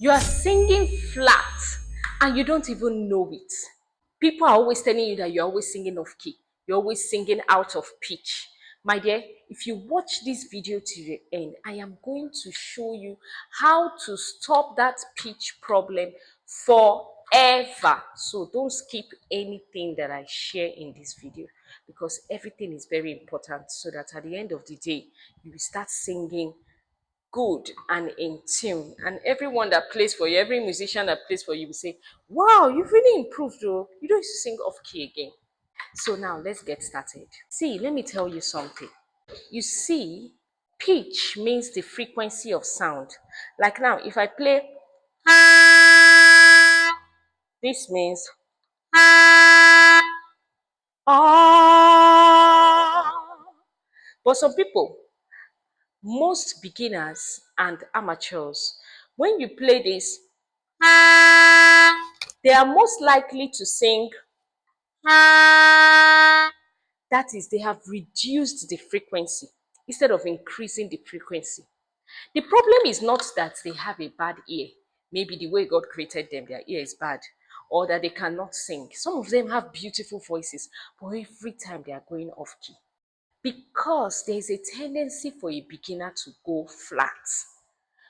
You are singing flat and you don't even know it. People are always telling you that you're always singing off key. You're always singing out of pitch. My dear, if you watch this video to the end, I am going to show you how to stop that pitch problem forever. So don't skip anything that I share in this video, because everything is very important, so that at the end of the day, you will start singing good and in tune. And everyone that plays for you, every musician that plays for you will say, wow, you've really improved though. You don't used to sing off key again. So now let's get started. See, let me tell you something. You see, pitch means the frequency of sound. Like now, if I play, this means ah. But some people, most beginners and amateurs, when you play this, they are most likely to sing. That is, they have reduced the frequency instead of increasing the frequency. The problem is not that they have a bad ear. Maybe the way God created them, their ear is bad, or that they cannot sing. Some of them have beautiful voices, but every time they are going off key. Because there is a tendency for a beginner to go flat.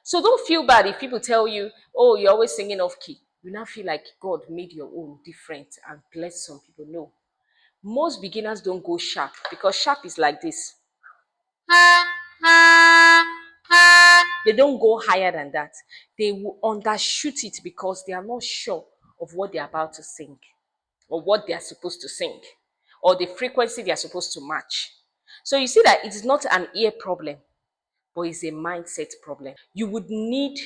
So don't feel bad if people tell you, oh, you're always singing off key. You now feel like God made your own different and bless some people. No. Most beginners don't go sharp, because sharp is like this. They don't go higher than that. They will undershoot it because they are not sure of what they're about to sing, or what they are supposed to sing, or the frequency they are supposed to match. So you see that it is not an ear problem, but it's a mindset problem. You would need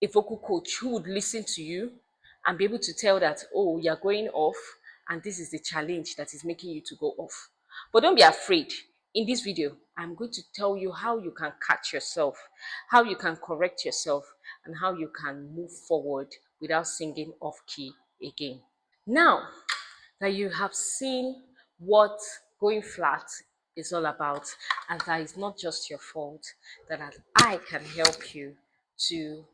a vocal coach who would listen to you and be able to tell that, oh, you're going off, and this is the challenge that is making you to go off. But don't be afraid. In this video, I'm going to tell you how you can catch yourself, how you can correct yourself, and how you can move forward without singing off key again. Now that you have seen what going flat is all about, and that is not just your fault, that I can help you to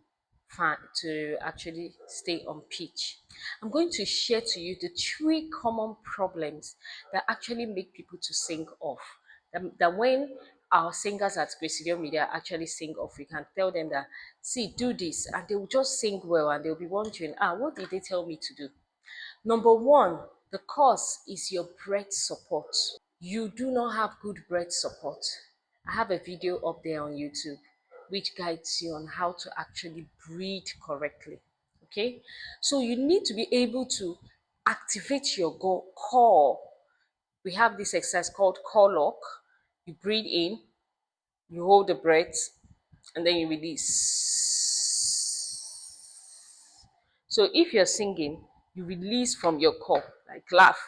actually stay on pitch. I'm going to share to you the 3 common problems that actually make people to sing off. That when our singers at Graciedion Media actually sing off, we can tell them that, see, do this, and they will just sing well, and they'll be wondering, what did they tell me to do? Number 1, the cause is your breath support. You do not have good breath support. I have a video up there on YouTube which guides you on how to actually breathe correctly. Okay, so you need to be able to activate your core. We have this exercise called core lock. You breathe in, you hold the breath, and then you release. So if you're singing, you release from your core, like laugh.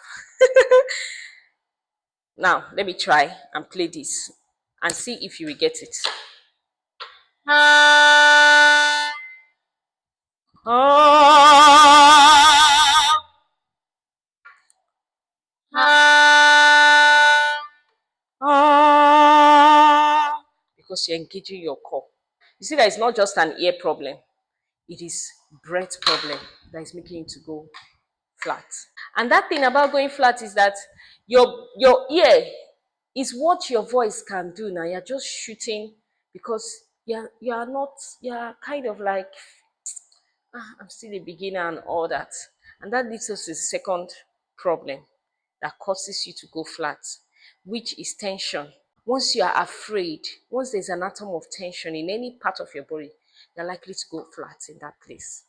Now, let me try and play this and see if you will get it. Because you're engaging your core. You see that it's not just an ear problem. It is breath problem that is making it to go flat. And that thing about going flat is that your ear is what your voice can do now. You're just shooting because you're kind of like, I'm still a beginner and all that. And that leads us to the second problem that causes you to go flat, which is tension. Once you are afraid, once there's an atom of tension in any part of your body, you're likely to go flat in that place,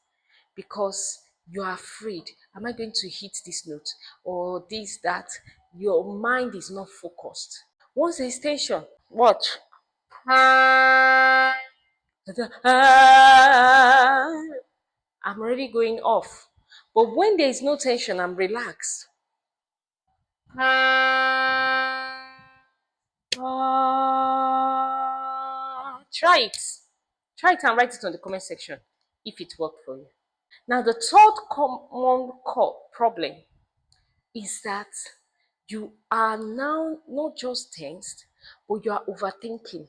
because you are afraid. Am I going to hit this note or this, that? Your mind is not focused. Once there's tension, watch. I'm already going off. But when there is no tension, I'm relaxed. Try it. Try it and write it on the comment section if it worked for you. Now, the third common problem is that you are now not just tensed, but you are overthinking.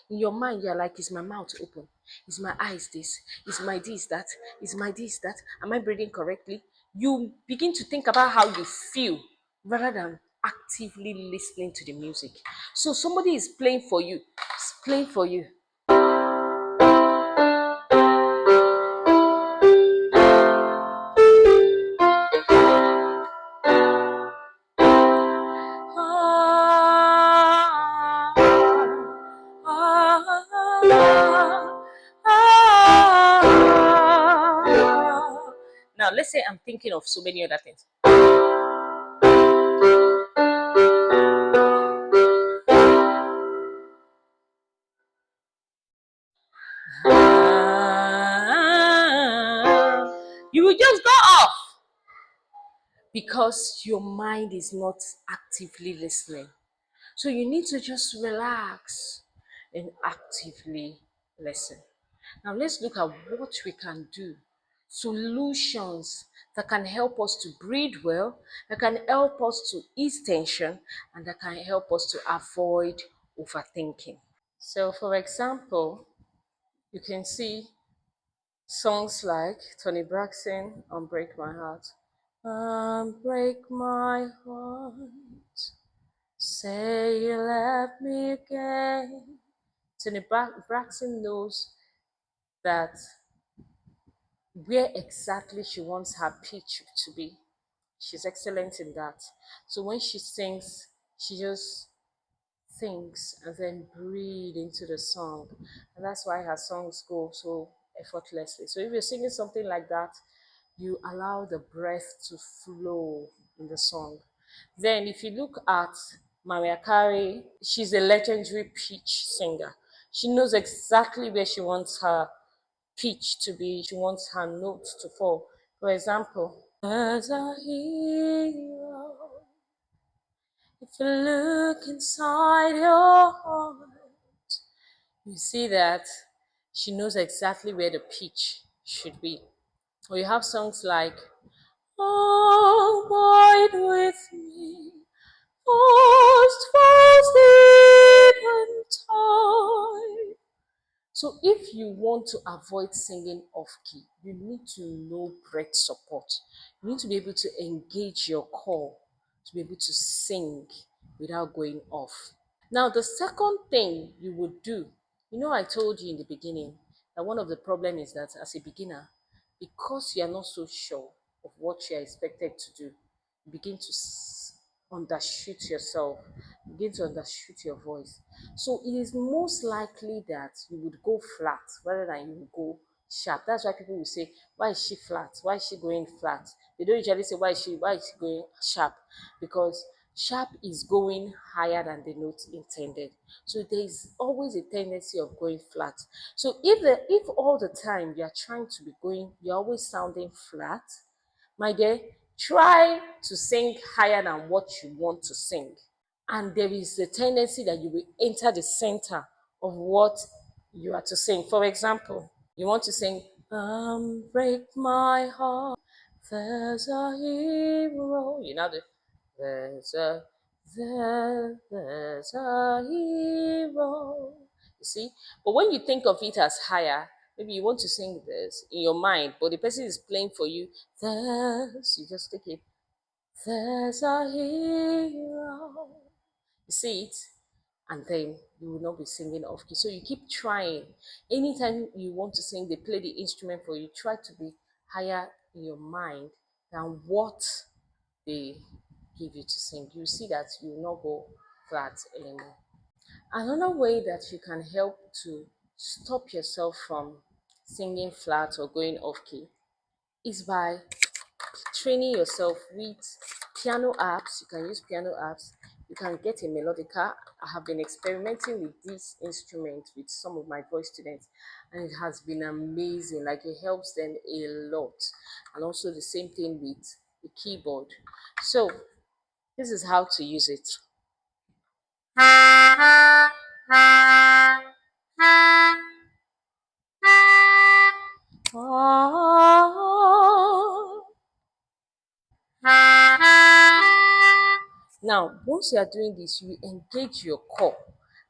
In your mind, you're like, is my mouth open? Is my eyes this? Is my this that? Is my this that? Am I breathing correctly? You begin to think about how you feel rather than actively listening to the music. So somebody is playing for you, it's playing for you. Now, let's say I'm thinking of so many other things. You will just go off because your mind is not actively listening. So you need to just relax and actively listen. Now let's look at what we can do. Solutions that can help us to breathe well, that can help us to ease tension, and that can help us to avoid overthinking. So, for example, you can see songs like Tony Braxton, Unbreak My Heart. Unbreak my heart, say you love me again. Tony Braxton knows that where exactly she wants her pitch to be. She's excellent in that. So when she sings, she just sings and then breathe into the song. And that's why her songs go so effortlessly. So if you're singing something like that, you allow the breath to flow in the song. Then if you look at Mariah Carey, she's a legendary pitch singer. She knows exactly where she wants her pitch to be. She wants her notes to fall. For example, as a hero, if you look inside your heart, you see that she knows exactly where the pitch should be. Or you have songs like, abide with me, first even time. So if you want to avoid singing off key, you need to know breath support. You need to be able to engage your core to be able to sing without going off. Now, the second thing you would do, I told you in the beginning that one of the problems is that as a beginner, because you are not so sure of what you are expected to do, you begin to undershoot yourself, begin to undershoot your voice. So it is most likely that you would go flat rather than you would go sharp. That's why people will say, why is she flat? Why is she going flat? They don't usually say why is she going sharp? Because sharp is going higher than the note intended. So there is always a tendency of going flat. So if all the time you are trying to be going, you're always sounding flat, my dear, try to sing higher than what you want to sing. And there is a tendency that you will enter the center of what you are to sing. For example, you want to sing, break my heart, there's a hero. There's a, there's a hero. You see? But when you think of it as higher, maybe you want to sing this in your mind, but the person is playing for you, you just take it, there's a hero. You see it? And then you will not be singing off key. So you keep trying. Anytime you want to sing, they play the instrument for you. Try to be higher in your mind than what they give you to sing. You see that you will not go flat anymore. Another way that you can help to stop yourself from singing flat or going off key is by training yourself with piano apps. You can use piano apps. You can get a melodica. I have been experimenting with this instrument with some of my voice students, and it has been amazing. Like, it helps them a lot. And also the same thing with the keyboard. So this is how to use it. Now, once you are doing this, you engage your core,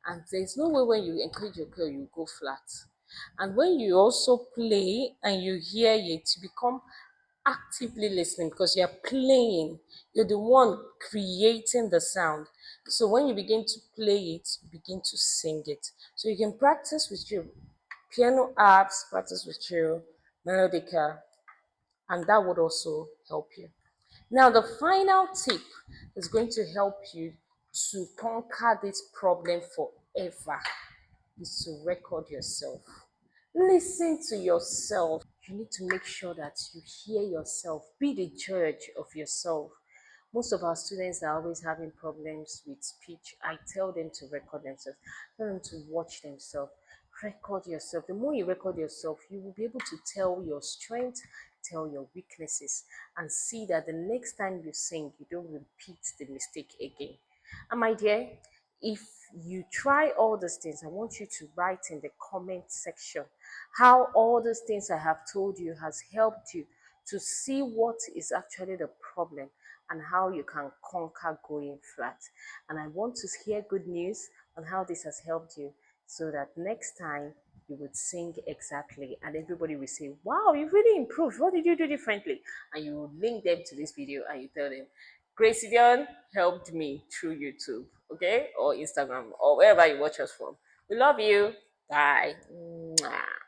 and there's no way when you engage your core, you go flat. And when you also play and you hear it, you become actively listening because you're playing, you're the one creating the sound. So when you begin to play it, you begin to sing it. So you can practice with your piano apps, practice with your melodica, and that would also help you. Now, the final tip is going to help you to conquer this problem forever is to record yourself. Listen to yourself. You need to make sure that you hear yourself. Be the judge of yourself. Most of our students are always having problems with speech. I tell them to record themselves, tell them to watch themselves. Record yourself. The more you record yourself, you will be able to tell your strengths, tell your weaknesses, and see that the next time you sing, you don't repeat the mistake again. And my dear, if you try all these things, I want you to write in the comment section how all these things I have told you has helped you to see what is actually the problem and how you can conquer going flat. And I want to hear good news on how this has helped you so that next time you would sing exactly and everybody will say, wow, you really improved. What did you do differently? And you will link them to this video and you tell them, Graciedion helped me through YouTube, okay, or Instagram, or wherever you watch us from. We love you. Bye. Mwah.